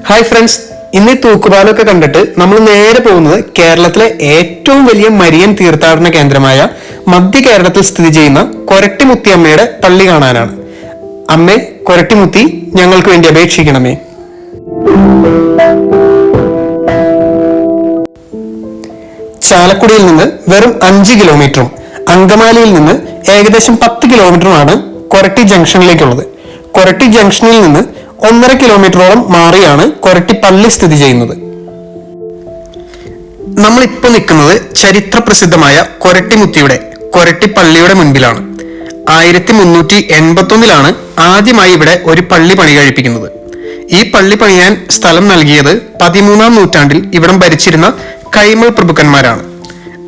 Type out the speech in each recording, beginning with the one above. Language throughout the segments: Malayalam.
ഹായ് ഫ്രണ്ട്സ്, ഇന്ന് ഈ തൂക്കുപാലമൊക്കെ കണ്ടിട്ട് നമ്മൾ നേരെ പോകുന്നത് കേരളത്തിലെ ഏറ്റവും വലിയ മരിയൻ തീർത്ഥാടന കേന്ദ്രമായ മധ്യ കേരളത്തിൽ സ്ഥിതി ചെയ്യുന്ന കൊരട്ടിമുത്തി അമ്മയുടെ പള്ളി കാണാനാണ്. അമ്മേ കൊരട്ടിമുത്തി, ഞങ്ങൾക്ക് വേണ്ടി അപേക്ഷിക്കണമേ. ചാലക്കുടിയിൽ നിന്ന് വെറും 5 കിലോമീറ്ററും അങ്കമാലിയിൽ നിന്ന് ഏകദേശം 10 കിലോമീറ്ററുമാണ് കൊരട്ടി ജംഗ്ഷനിലേക്കുള്ളത്. കൊരട്ടി ജംഗ്ഷനിൽ നിന്ന് 1.5 കിലോമീറ്ററോളം മാറിയാണ് കൊരട്ടി പള്ളി സ്ഥിതി ചെയ്യുന്നത്. നമ്മളിപ്പോൾ നിൽക്കുന്നത് ചരിത്ര പ്രസിദ്ധമായ കൊരട്ടിമുത്തിയുടെ കൊരട്ടി പള്ളിയുടെ മുൻപിലാണ്. 1381 ആദ്യമായി ഇവിടെ ഒരു പള്ളി പണി കഴിപ്പിക്കുന്നത്. ഈ പള്ളി പണിയാൻ സ്ഥലം നൽകിയത് 13-ാം നൂറ്റാണ്ടിൽ ഇവിടം ഭരിച്ചിരുന്ന കൈമൾ പ്രഭുക്കന്മാരാണ്.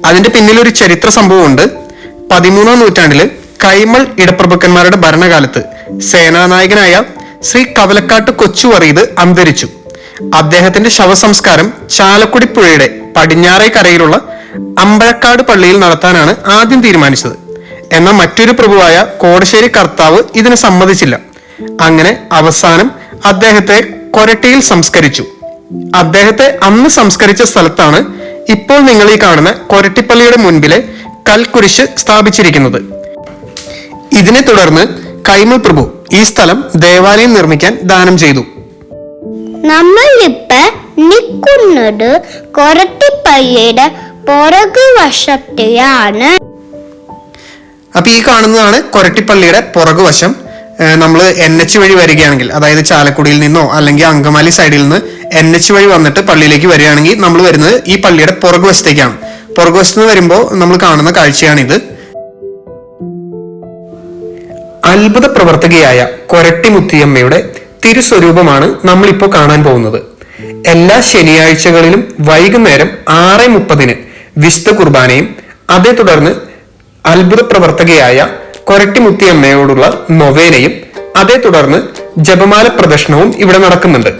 അതിന്റെ പിന്നിലൊരു ചരിത്ര സംഭവമുണ്ട്. 13-ാം നൂറ്റാണ്ടില് കൈമൾ ഇടപ്രഭുക്കന്മാരുടെ ഭരണകാലത്ത് സേനാനായകനായ ശ്രീ കവലക്കാട്ട് കൊച്ചു വറീദ് അന്തരിച്ചു. അദ്ദേഹത്തിന്റെ ശവസംസ്കാരം ചാലക്കുടി പുഴയുടെ പടിഞ്ഞാറേ കരയിലുള്ള അമ്പഴക്കാട് പള്ളിയിൽ നടത്താനാണ് ആദ്യം തീരുമാനിച്ചത്. എന്നാൽ മറ്റൊരു പ്രഭുവായ കോടശ്ശേരി കർത്താവ് ഇതിന് സമ്മതിച്ചില്ല. അങ്ങനെ അവസാനം അദ്ദേഹത്തെ കൊരട്ടിയിൽ സംസ്കരിച്ചു. അദ്ദേഹത്തെ അന്ന് സംസ്കരിച്ച സ്ഥലത്താണ് ഇപ്പോൾ നിങ്ങൾ ഈ കാണുന്ന കൊരട്ടിപ്പള്ളിയുടെ മുൻപിലെ കൽക്കുരിശ് സ്ഥാപിച്ചിരിക്കുന്നത്. ഇതിനെ തുടർന്ന് കൈമൾ പ്രഭു ഈ സ്ഥലം ദേവാലയം നിർമ്മിക്കാൻ ദാനം ചെയ്തു. നമ്മളിപ്പ നിൽക്കുന്നത് കൊരട്ടിപ്പള്ളിയുടെ പുറകുവശത്തെയാണ്. അപ്പൊ ഈ കാണുന്നതാണ് കൊരട്ടിപ്പള്ളിയുടെ പുറകുവശം. നമ്മൾ NH വഴി വരികയാണെങ്കിൽ, അതായത് ചാലക്കുടിയിൽ നിന്നോ അല്ലെങ്കിൽ അങ്കമാലി സൈഡിൽ നിന്ന് NH വഴി വന്നിട്ട് പള്ളിയിലേക്ക് വരികയാണെങ്കിൽ നമ്മൾ വരുന്നത് ഈ പള്ളിയുടെ പുറകുവശത്തേക്കാണ്. പുറകുവശത്ത് നിന്ന് വരുമ്പോൾ നമ്മൾ കാണുന്ന കാഴ്ചയാണിത്. അത്ഭുത പ്രവർത്തകയായ കൊരട്ടിമുത്തിയമ്മയുടെ തിരുസ്വരൂപമാണ് നമ്മളിപ്പോൾ കാണാൻ പോകുന്നത്. എല്ലാ ശനിയാഴ്ചകളിലും വൈകുന്നേരം 6:30 വിശുദ്ധ കുർബാനയും അതേ തുടർന്ന് അത്ഭുത പ്രവർത്തകയായ കൊരട്ടിമുത്തിയമ്മയോടുള്ള നൊവേനയും അതേ തുടർന്ന് ജപമാല പ്രദക്ഷിണവും ഇവിടെ നടക്കുന്നുണ്ട്.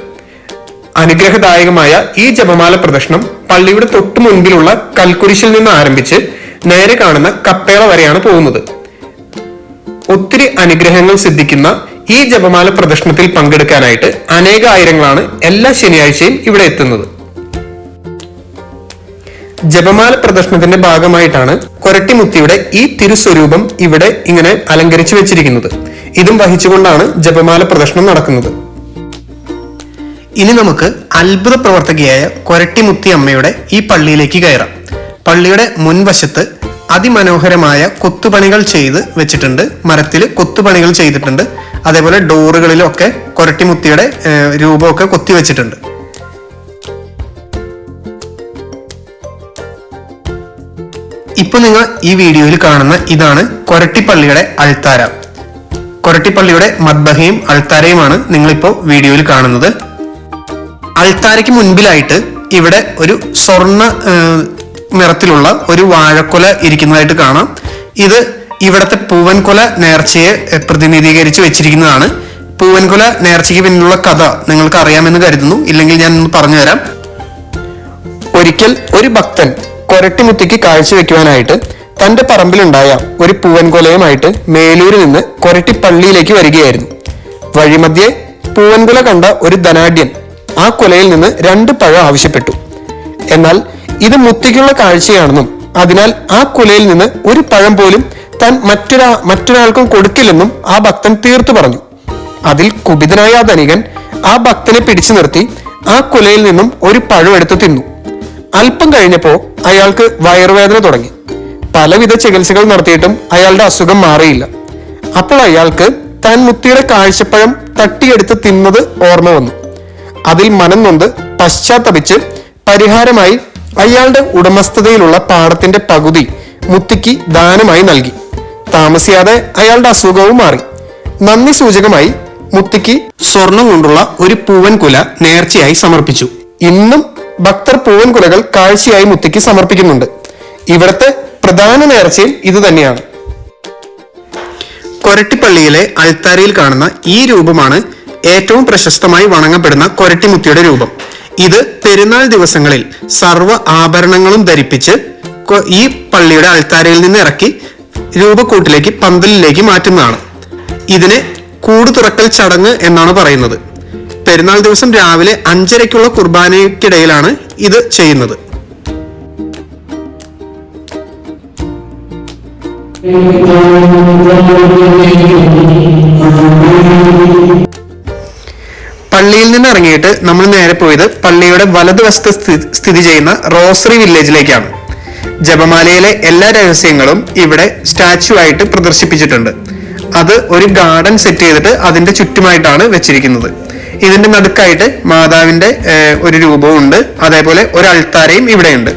അനുഗ്രഹദായകമായ ഈ ജപമാല പ്രദക്ഷിണം പള്ളിയുടെ തൊട്ടു മുൻപിലുള്ള കൽക്കുരിശിൽ നിന്ന് ആരംഭിച്ച് നേരെ കാണുന്ന കപ്പേള വരെയാണ് പോകുന്നത്. ഒത്തിരി അനുഗ്രഹങ്ങൾ സിദ്ധിക്കുന്ന ഈ ജപമാല പ്രദക്ഷിണത്തിൽ പങ്കെടുക്കാനായിട്ട് അനേകായിരങ്ങളാണ് എല്ലാ ശനിയാഴ്ചയും ഇവിടെ എത്തുന്നത്. ജപമാല പ്രദക്ഷിണത്തിന്റെ ഭാഗമായിട്ടാണ് കൊരട്ടിമുത്തിയുടെ ഈ തിരുസ്വരൂപം ഇവിടെ ഇങ്ങനെ അലങ്കരിച്ചു വെച്ചിരിക്കുന്നത്. ഇതും വഹിച്ചുകൊണ്ടാണ് ജപമാല പ്രദക്ഷിണം നടക്കുന്നത്. ഇനി നമുക്ക് അത്ഭുത പ്രവർത്തകയായ കൊരട്ടിമുത്തി അമ്മയുടെ ഈ പള്ളിയിലേക്ക് കയറാം. പള്ളിയുടെ മുൻവശത്ത് അതിമനോഹരമായ കൊത്തുപണികൾ ചെയ്ത് വെച്ചിട്ടുണ്ട്. മരത്തിൽ കൊത്തുപണികൾ ചെയ്തിട്ടുണ്ട്. അതേപോലെ ഡോറുകളിലൊക്കെ കൊരട്ടിമുത്തിയുടെ രൂപമൊക്കെ കൊത്തി വെച്ചിട്ടുണ്ട്. ഇപ്പൊ നിങ്ങൾ ഈ വീഡിയോയിൽ കാണുന്ന ഇതാണ് കൊരട്ടിപ്പള്ളിയുടെ അൾത്താര. കൊരട്ടിപ്പള്ളിയുടെ മദ്ബഹയും അൾത്താരയുമാണ് നിങ്ങളിപ്പോ വീഡിയോയിൽ കാണുന്നത്. അൾത്താരയ്ക്ക് മുൻപിലായിട്ട് ഇവിടെ ഒരു സ്വർണ്ണ നിറത്തിലുള്ള ഒരു വാഴക്കൊല ഇരിക്കുന്നതായിട്ട് കാണാം. ഇത് ഇവിടത്തെ പൂവൻകൊല നേർച്ചയെ പ്രതിനിധീകരിച്ച് വെച്ചിരിക്കുന്നതാണ്. പൂവൻകൊല നേർച്ചയ്ക്ക് പിന്നിലുള്ള കഥ നിങ്ങൾക്ക് അറിയാമെന്ന് കരുതുന്നു. ഇല്ലെങ്കിൽ ഞാൻ ഒന്ന് പറഞ്ഞു തരാം. ഒരിക്കൽ ഒരു ഭക്തൻ കൊരട്ടിമുത്തിക്ക് കാഴ്ചവെക്കുവാനായിട്ട് തന്റെ പറമ്പിലുണ്ടായ ഒരു പൂവൻകൊലയുമായിട്ട് മേലൂരിൽ നിന്ന് കൊരട്ടിപ്പള്ളിയിലേക്ക് വരികയായിരുന്നു. വഴിമധ്യേ പൂവൻകൊല കണ്ട ഒരു ധനാഢ്യൻ ആ കൊലയിൽ നിന്ന് 2 പഴം ആവശ്യപ്പെട്ടു. എന്നാൽ ഇത് മുത്തിക്കുള്ള കാഴ്ചയാണെന്നും അതിനാൽ ആ കുലയിൽ നിന്ന് ഒരു പഴം പോലും താൻ മറ്റൊരാൾക്കും കൊടുക്കില്ലെന്നും ആ ഭക്തൻ തീർത്തു പറഞ്ഞു. അതിൽ കുപിതനായ ആ ധനികൻ ആ ഭക്തനെ പിടിച്ചു നിർത്തി ആ കുലയിൽ നിന്നും ഒരു പഴം എടുത്ത് തിന്നു. അല്പം കഴിഞ്ഞപ്പോ അയാൾക്ക് വയറുവേദന തുടങ്ങി. പലവിധ ചികിത്സകൾ നടത്തിയിട്ടും അയാളുടെ അസുഖം മാറിയില്ല. അപ്പോൾ അയാൾക്ക് താൻ മുത്തിയുടെ കാഴ്ചപ്പഴം തട്ടിയെടുത്ത് തിന്നത് ഓർമ്മ വന്നു. അതിൽ മനം നൊന്ത് പശ്ചാത്തപിച്ച് പരിഹാരമായി അയാളുടെ ഉടമസ്ഥതയിലുള്ള പാടത്തിന്റെ പകുതി മുത്തിക്ക് ദാനമായി നൽകി. താമസിയാതെ അയാളുടെ അസുഖവും മാറി. നന്ദി സൂചകമായി മുത്തിക്ക് സ്വർണം കൊണ്ടുള്ള ഒരു പൂവൻകുല നേർച്ചയായി സമർപ്പിച്ചു. ഇന്നും ഭക്തർ പൂവൻകുലകൾ കാഴ്ചയായി മുത്തിക്ക് സമർപ്പിക്കുന്നുണ്ട്. ഇവിടത്തെ പ്രധാന നേർച്ചയും ഇത് തന്നെയാണ്. കൊരട്ടിപ്പള്ളിയിലെ അൾത്താരയിൽ കാണുന്ന ഈ രൂപമാണ് ഏറ്റവും പ്രശസ്തമായി വണങ്ങപ്പെടുന്ന കൊരട്ടിമുത്തിയുടെ രൂപം. ഇത് പെരുന്നാൾ ദിവസങ്ങളിൽ സർവ്വ ആഭരണങ്ങളും ധരിപ്പിച്ച് ഈ പള്ളിയുടെ അൾത്താരയിൽ നിന്ന് ഇറക്കി രൂപക്കൂട്ടിലേക്ക് പന്തലിലേക്ക് മാറ്റുന്നതാണ്. ഇതിനെ കൂട് തുറക്കൽ ചടങ്ങ് എന്നാണ് പറയുന്നത്. പെരുന്നാൾ ദിവസം രാവിലെ 5:30 കുർബാനയ്ക്കിടയിലാണ് ഇത് ചെയ്യുന്നത്. പള്ളിയിൽ നിന്ന് ഇറങ്ങിയിട്ട് നമ്മൾ നേരെ പോയത് പള്ളിയുടെ വലതുവശത്ത് സ്ഥിതി ചെയ്യുന്ന റോസറി വില്ലേജിലേക്കാണ്. ജപമാലയിലെ എല്ലാ രഹസ്യങ്ങളും ഇവിടെ സ്റ്റാച്ചു ആയിട്ട് പ്രദർശിപ്പിച്ചിട്ടുണ്ട്. അത് ഒരു ഗാർഡൻ സെറ്റ് ചെയ്തിട്ട് അതിന്റെ ചുറ്റുമായിട്ടാണ് വെച്ചിരിക്കുന്നത്. ഇതിന്റെ നടുക്കായിട്ട് മാതാവിന്റെ ഒരു രൂപവും ഉണ്ട്. അതേപോലെ ഒരു അൾത്താരയും ഇവിടെയുണ്ട്.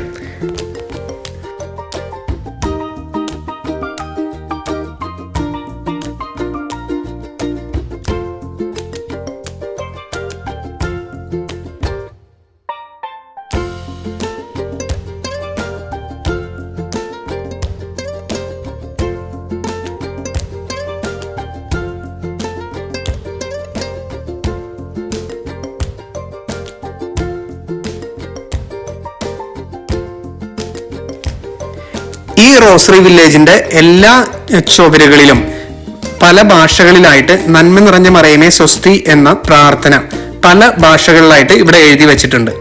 ഈ റോസറി വില്ലേജിന്റെ എല്ലാ ചുവരുകളിലും പല ഭാഷകളിലായിട്ട് നന്മ നിറഞ്ഞ മറിയമേ സ്വസ്തി എന്ന പ്രാർത്ഥന പല ഭാഷകളിലായിട്ട് ഇവിടെ എഴുതി വെച്ചിട്ടുണ്ട്.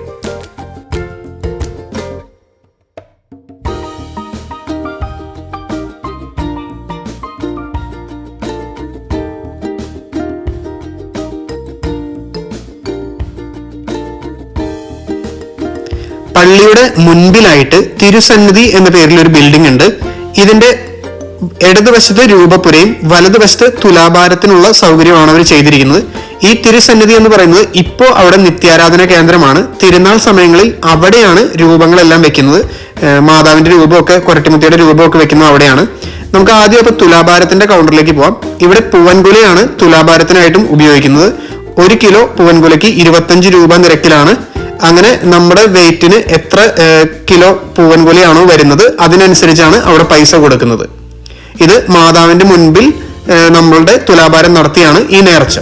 പള്ളിയുടെ മുൻപിലായിട്ട് തിരുസന്നിധി എന്ന പേരിൽ ഒരു ബിൽഡിംഗ് ഉണ്ട്. ഇതിന്റെ ഇടതുവശത്ത് രൂപപുരയും വലതുവശത്ത് തുലാഭാരത്തിനുള്ള സൗകര്യമാണ് അവർ ചെയ്തിരിക്കുന്നത്. ഈ തിരുസന്നിധി എന്ന് പറയുന്നത് ഇപ്പോൾ അവിടെ നിത്യാരാധന കേന്ദ്രമാണ്. തിരുനാൾ സമയങ്ങളിൽ അവിടെയാണ് രൂപങ്ങളെല്ലാം വെക്കുന്നത്. മാതാവിന്റെ രൂപമൊക്കെ കൊരട്ടിമുത്തിയുടെ രൂപമൊക്കെ വെക്കുന്നത് അവിടെയാണ്. നമുക്ക് ആദ്യം അപ്പൊ തുലാഭാരത്തിന്റെ കൗണ്ടറിലേക്ക് പോവാം. ഇവിടെ പൂവൻകുലയാണ് തുലാഭാരത്തിനായിട്ടും ഉപയോഗിക്കുന്നത്. 1 കിലോ പൂവൻകുലയ്ക്ക് 25 രൂപ നിരക്കിലാണ്. അങ്ങനെ നമ്മുടെ വെയിറ്റിന് എത്ര കിലോ പൂവൻകുലയാണോ വരുന്നത് അതിനനുസരിച്ചാണ് അവിടെ പൈസ കൊടുക്കുന്നത്. ഇത് മാതാവിന്റെ മുൻപിൽ നമ്മളുടെ തുലാഭാരം നടത്തിയാണ് ഈ നേർച്ച.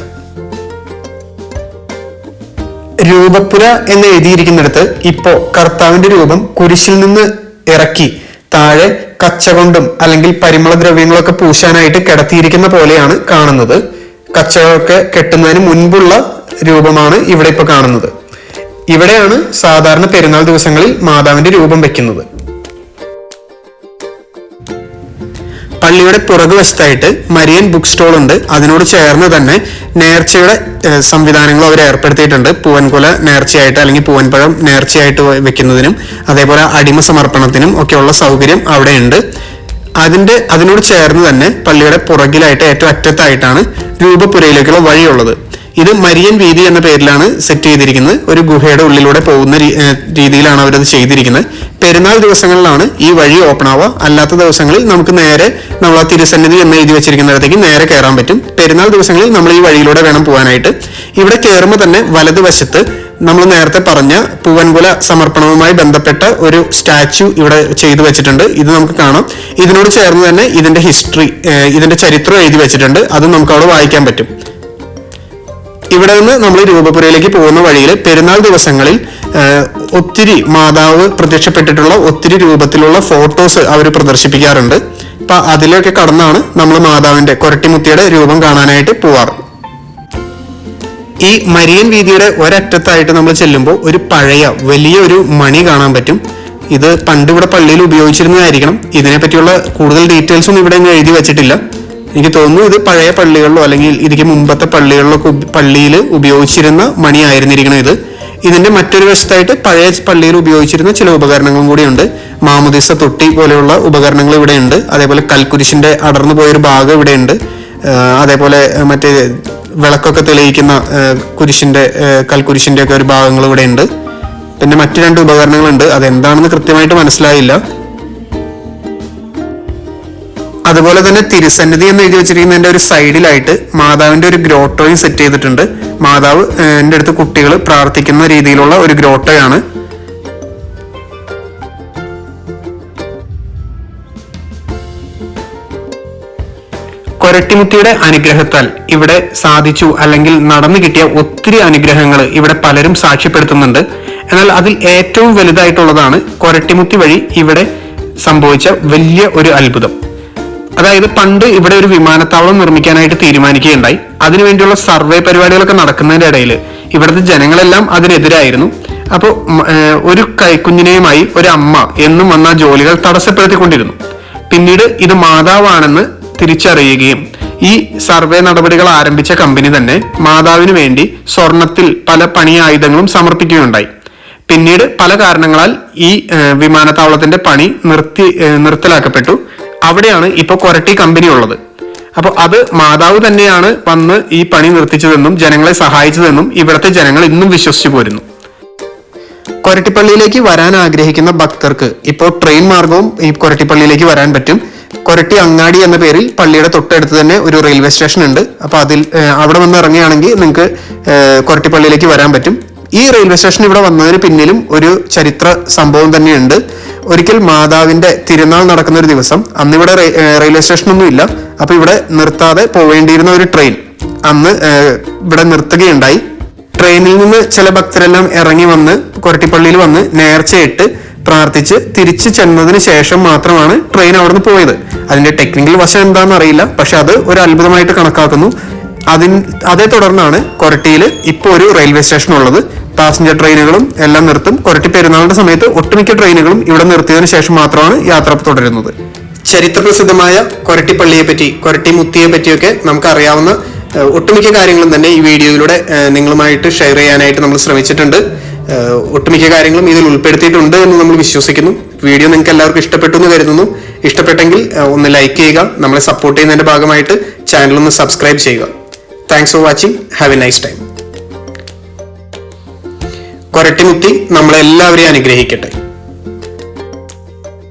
രൂപപ്പുര എന്ന് എഴുതിയിരിക്കുന്നിടത്ത് ഇപ്പോ കർത്താവിന്റെ രൂപം കുരിശിൽ നിന്ന് ഇറക്കി താഴെ കച്ച കൊണ്ടും അല്ലെങ്കിൽ പരിമള ദ്രവ്യങ്ങളൊക്കെ പൂശാനായിട്ട് കിടത്തിയിരിക്കുന്ന പോലെയാണ് കാണുന്നത്. കച്ചകളൊക്കെ കെട്ടുന്നതിന് മുൻപുള്ള രൂപമാണ് ഇവിടെ ഇപ്പൊ കാണുന്നത്. ഇവിടെയാണ് സാധാരണ പെരുന്നാൾ ദിവസങ്ങളിൽ മാതാവിന്റെ രൂപം വെക്കുന്നത്. പള്ളിയുടെ പുറകുവശത്തായിട്ട് മരിയൻ ബുക്ക് സ്റ്റോൾ ഉണ്ട്. അതിനോട് ചേർന്ന് തന്നെ നേർച്ചയുടെ സംവിധാനങ്ങൾ അവർ ഏർപ്പെടുത്തിയിട്ടുണ്ട്. പൂവൻകുല നേർച്ചയായിട്ട് അല്ലെങ്കിൽ പൂവൻപഴം നേർച്ചയായിട്ട് വെക്കുന്നതിനും അതേപോലെ അടിമ സമർപ്പണത്തിനും ഒക്കെയുള്ള സൗകര്യം അവിടെയുണ്ട്. അതിനോട് ചേർന്ന് തന്നെ പള്ളിയുടെ പുറകിലായിട്ട് ഏറ്റവും അറ്റത്തായിട്ടാണ് രൂപപുരയിലേക്കുള്ള വഴിയുള്ളത്. ഇത് മരിയൻ വീതി എന്ന പേരിലാണ് സെറ്റ് ചെയ്തിരിക്കുന്നത്. ഒരു ഗുഹയുടെ ഉള്ളിലൂടെ പോകുന്ന രീതിയിലാണ് അവരത് ചെയ്തിരിക്കുന്നത്. പെരുന്നാൾ ദിവസങ്ങളിലാണ് ഈ വഴി ഓപ്പൺ ആവുക. അല്ലാത്ത ദിവസങ്ങളിൽ നമുക്ക് നേരെ നമ്മൾ ആ തിരുസന്നിധി എന്ന് എഴുതി വെച്ചിരിക്കുന്നിടത്തേക്ക് നേരെ കയറാൻ പറ്റും. പെരുന്നാൾ ദിവസങ്ങളിൽ നമ്മൾ ഈ വഴിയിലൂടെ വേണം പോകാനായിട്ട്. ഇവിടെ കയറുമ്പോൾ തന്നെ വലതുവശത്ത് നമ്മൾ നേരത്തെ പറഞ്ഞ പൂവൻകുല സമർപ്പണവുമായി ബന്ധപ്പെട്ട ഒരു സ്റ്റാച്ചു ഇവിടെ ചെയ്തു വെച്ചിട്ടുണ്ട്. ഇത് നമുക്ക് കാണാം. ഇതിനോട് ചേർന്ന് തന്നെ ഇതിന്റെ ഹിസ്റ്ററി, ഇതിന്റെ ചരിത്രം എഴുതി വെച്ചിട്ടുണ്ട്. അത് നമുക്ക് അവിടെ വായിക്കാൻ പറ്റും. ഇവിടെ നിന്ന് നമ്മൾ രൂപപുരയിലേക്ക് പോകുന്ന വഴിയിൽ പെരുന്നാൾ ദിവസങ്ങളിൽ ഒത്തിരി മാതാവ് പ്രത്യക്ഷപ്പെട്ടിട്ടുള്ള ഒത്തിരി രൂപത്തിലുള്ള ഫോട്ടോസ് അവർ പ്രദർശിപ്പിക്കാറുണ്ട്. അപ്പൊ അതിലൊക്കെ കടന്നാണ് നമ്മൾ മാതാവിന്റെ കൊരട്ടിമുത്തിയുടെ രൂപം കാണാനായിട്ട് പോവാറ്. ഈ മരിയൻ വീതിയുടെ ഒരറ്റത്തായിട്ട് നമ്മൾ ചെല്ലുമ്പോൾ ഒരു പഴയ വലിയൊരു മണി കാണാൻ പറ്റും. ഇത് പണ്ട് ഇവിടെ പള്ളിയിൽ ഉപയോഗിച്ചിരുന്നതായിരിക്കണം. ഇതിനെപ്പറ്റിയുള്ള കൂടുതൽ ഡീറ്റെയിൽസ് ഒന്നും ഇവിടെ എഴുതി വെച്ചിട്ടില്ല. എനിക്ക് തോന്നുന്നു ഇത് പഴയ പള്ളികളിലോ അല്ലെങ്കിൽ ഇതിക്ക് മുമ്പത്തെ പള്ളികളിലൊക്കെ പള്ളിയിൽ ഉപയോഗിച്ചിരുന്ന മണി ആയിരുന്നിരിക്കണം ഇത്. ഇതിന്റെ മറ്റൊരു വശത്തായിട്ട് പഴയ പള്ളിയിൽ ഉപയോഗിച്ചിരുന്ന ചില ഉപകരണങ്ങളും കൂടിയുണ്ട്. മാമുദീസ തൊട്ടി പോലെയുള്ള ഉപകരണങ്ങൾ ഇവിടെയുണ്ട്. അതേപോലെ കൽക്കുരിശിന്റെ അടർന്നു പോയൊരു ഭാഗം ഇവിടെയുണ്ട്. അതേപോലെ മറ്റേ വിളക്കൊക്കെ തെളിയിക്കുന്ന കുരിശിന്റെ കൽക്കുരിശിന്റെ ഒക്കെ ഒരു ഭാഗങ്ങൾ ഇവിടെയുണ്ട്. പിന്നെ മറ്റു 2 ഉപകരണങ്ങളുണ്ട്. അതെന്താണെന്ന് കൃത്യമായിട്ട് മനസ്സിലായില്ല. അതുപോലെ തന്നെ തിരുസന്നിധി എന്ന് എഴുതി വെച്ചിരിക്കുന്നതിന്റെ ഒരു സൈഡിലായിട്ട് മാതാവിന്റെ ഒരു ഗ്രോട്ടോയും സെറ്റ് ചെയ്തിട്ടുണ്ട്. മാതാവ് എൻ്റെ അടുത്ത് കുട്ടികൾ പ്രാർത്ഥിക്കുന്ന രീതിയിലുള്ള ഒരു ഗ്രോട്ടോയാണ്. കൊരട്ടിമുത്തിയുടെ അനുഗ്രഹത്താൽ ഇവിടെ സാധിച്ചു അല്ലെങ്കിൽ നടന്നു കിട്ടിയ ഒത്തിരി അനുഗ്രഹങ്ങൾ ഇവിടെ പലരും സാക്ഷ്യപ്പെടുത്തുന്നുണ്ട്. എന്നാൽ അതിൽ ഏറ്റവും വലുതായിട്ടുള്ളതാണ് കൊരട്ടിമുത്തി വഴി ഇവിടെ സംഭവിച്ച വലിയ ഒരു അത്ഭുതം. അതായത് പണ്ട് ഇവിടെ ഒരു വിമാനത്താവളം നിർമ്മിക്കാനായിട്ട് തീരുമാനിക്കുകയുണ്ടായി. അതിനുവേണ്ടിയുള്ള സർവേ പരിപാടികളൊക്കെ നടക്കുന്നതിന്റെ ഇടയിൽ ഇവിടുത്തെ ജനങ്ങളെല്ലാം അതിനെതിരായിരുന്നു. അപ്പോൾ ഒരു കൈക്കുഞ്ഞിനെയുമായി ഒരു അമ്മ എന്നും വന്ന ജോലികൾ തടസ്സപ്പെടുത്തിക്കൊണ്ടിരുന്നു. പിന്നീട് ഇത് മാതാവാണെന്ന് തിരിച്ചറിയുകയും ഈ സർവേ നടപടികൾ ആരംഭിച്ച കമ്പനി തന്നെ മാതാവിന് വേണ്ടി സ്വർണത്തിൽ പല പണിയായുധങ്ങളും സമർപ്പിക്കുകയുണ്ടായി. പിന്നീട് പല കാരണങ്ങളാൽ ഈ വിമാനത്താവളത്തിന്റെ പണി നിർത്തലാക്കപ്പെട്ടു. അവിടെയാണ് ഇപ്പൊ കൊരട്ടി കമ്പനി ഉള്ളത്. അപ്പോൾ അത് മാതാവ് തന്നെയാണ് വന്ന് ഈ പണി നിർത്തിച്ചതെന്നും ജനങ്ങളെ സഹായിച്ചതെന്നും ഇവിടുത്തെ ജനങ്ങൾ ഇന്നും വിശ്വസിച്ചു പോരുന്നു. കൊരട്ടിപ്പള്ളിയിലേക്ക് വരാൻ ആഗ്രഹിക്കുന്ന ഭക്തർക്ക് ഇപ്പോൾ ട്രെയിൻ മാർഗവും ഈ കൊരട്ടിപ്പള്ളിയിലേക്ക് വരാൻ പറ്റും. കൊരട്ടി അങ്ങാടി എന്ന പേരിൽ പള്ളിയുടെ തൊട്ടടുത്ത് തന്നെ ഒരു റെയിൽവേ സ്റ്റേഷൻ ഉണ്ട്. അപ്പൊ അവിടെ വന്ന് ഇറങ്ങുകയാണെങ്കിൽ നിങ്ങൾക്ക് കൊരട്ടിപ്പള്ളിയിലേക്ക് വരാൻ പറ്റും. ഈ റെയിൽവേ സ്റ്റേഷൻ ഇവിടെ വന്നതിന് പിന്നിലും ഒരു ചരിത്ര സംഭവം തന്നെയുണ്ട്. ഒരിക്കൽ മാതാവിന്റെ തിരുനാൾ നടക്കുന്ന ഒരു ദിവസം, അന്നിവിടെ റെയിൽവേ സ്റ്റേഷനൊന്നും ഇല്ല. അപ്പൊ ഇവിടെ നിർത്താതെ പോവേണ്ടിയിരുന്ന ഒരു ട്രെയിൻ അന്ന് ഇവിടെ നിർത്തുകയുണ്ടായി. ട്രെയിനിൽ നിന്ന് ചില ഭക്തരെല്ലാം ഇറങ്ങി വന്ന് കൊരട്ടിപ്പള്ളിയിൽ വന്ന് നേർച്ചയിട്ട് പ്രാർത്ഥിച്ച് തിരിച്ചു ചെന്നതിന് ശേഷം മാത്രമാണ് ട്രെയിൻ അവിടുന്ന് പോയത്. അതിന്റെ ടെക്നിക്കൽ വശം എന്താണെന്ന് അറിയില്ല, പക്ഷെ അത് ഒരു അത്ഭുതമായിട്ട് കണക്കാക്കുന്നു. അതേ തുടർന്നാണ് കൊരട്ടിയിൽ ഇപ്പോൾ ഒരു റെയിൽവേ സ്റ്റേഷൻ ഉള്ളത്. പാസഞ്ചർ ട്രെയിനുകളും എല്ലാം നിർത്തും. കൊരട്ടി പെരുന്നാളിന്റെ സമയത്ത് ഒട്ടുമിക്ക ട്രെയിനുകളും ഇവിടെ നിർത്തിയതിനു ശേഷം മാത്രമാണ് യാത്ര തുടരുന്നത്. ചരിത്ര പ്രസിദ്ധമായ കൊരട്ടിപ്പള്ളിയെ പറ്റി, കൊരട്ടി മുത്തിയെ പറ്റിയൊക്കെ നമുക്ക് അറിയാവുന്ന ഒട്ടുമിക്ക കാര്യങ്ങളും തന്നെ ഈ വീഡിയോയിലൂടെ നിങ്ങളുമായിട്ട് ഷെയർ ചെയ്യാനായിട്ട് നമ്മൾ ശ്രമിച്ചിട്ടുണ്ട്. ഒട്ടുമിക്ക കാര്യങ്ങളും ഇതിൽ ഉൾപ്പെടുത്തിയിട്ടുണ്ട് എന്ന് നമ്മൾ വിശ്വസിക്കുന്നു. വീഡിയോ നിങ്ങൾക്ക് എല്ലാവർക്കും ഇഷ്ടപ്പെട്ടു എന്ന് കരുതുന്നു. ഇഷ്ടപ്പെട്ടെങ്കിൽ ഒന്ന് ലൈക്ക് ചെയ്യുക. നമ്മളെ സപ്പോർട്ട് ചെയ്യുന്നതിന്റെ ഭാഗമായിട്ട് ചാനൽ ഒന്ന് സബ്സ്ക്രൈബ് ചെയ്യുക. Thanks for watching. Have a nice time. Korattimuthi നമ്മളെല്ലാവരെയും അനുഗ്രഹിക്കട്ടെ.